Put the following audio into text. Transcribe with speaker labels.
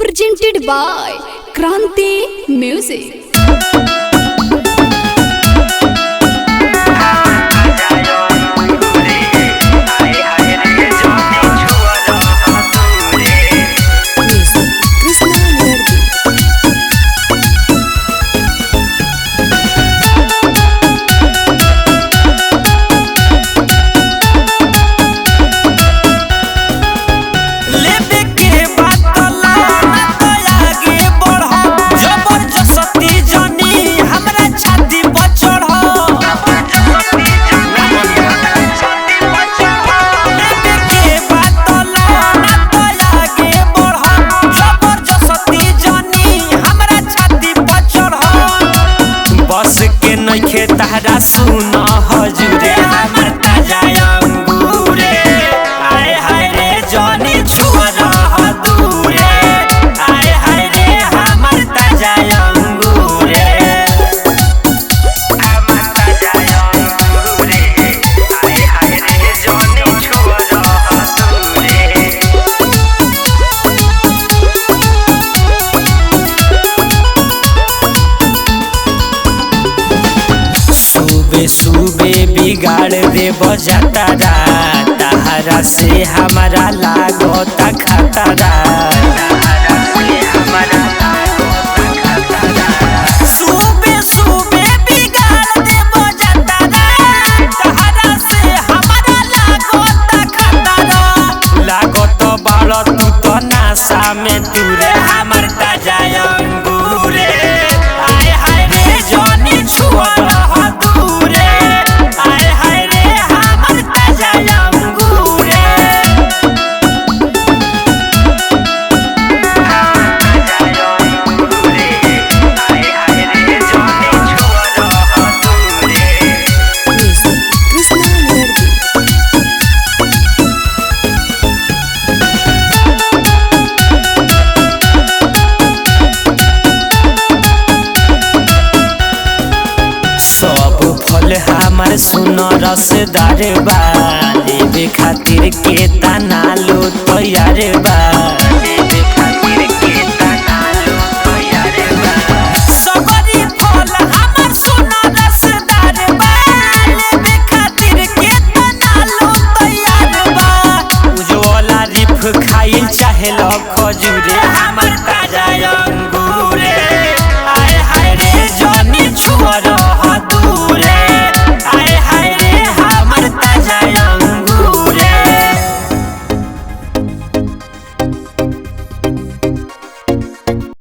Speaker 1: presented by Kranti Music.
Speaker 2: नइखे तहरा सुन हजूरे हमर ताजा अंगूरे आए हाय रे जानी छुआ रह दूरे आए हाय रे हमर ताजा अंगूरे हमर ताजा अंगूरे आए हाय रे जानी छुआ रह दूरे सुबे बिगाड़ दे बजातारा तहरा से हमारा लागोता खतरा सुबे बिगाड़ दे बजातारा तहरा से हमारा लागोता खतरा लागोत बाड़ तू तो नासा में दूरे हमर ताजा अंगूरे आए हाय रे जानी छुआ फल हमार सुनो रसदार बा लेबे खातिर के तना लो तैयार बा लेबे खातिर के तना लो तैयार बा सबरी फल हमार सुनो रसदार बा लेबे खातिर के तना लो तैयार बा उजवाला रिफ खाइल चाहे लो खजूरे हमर ताजा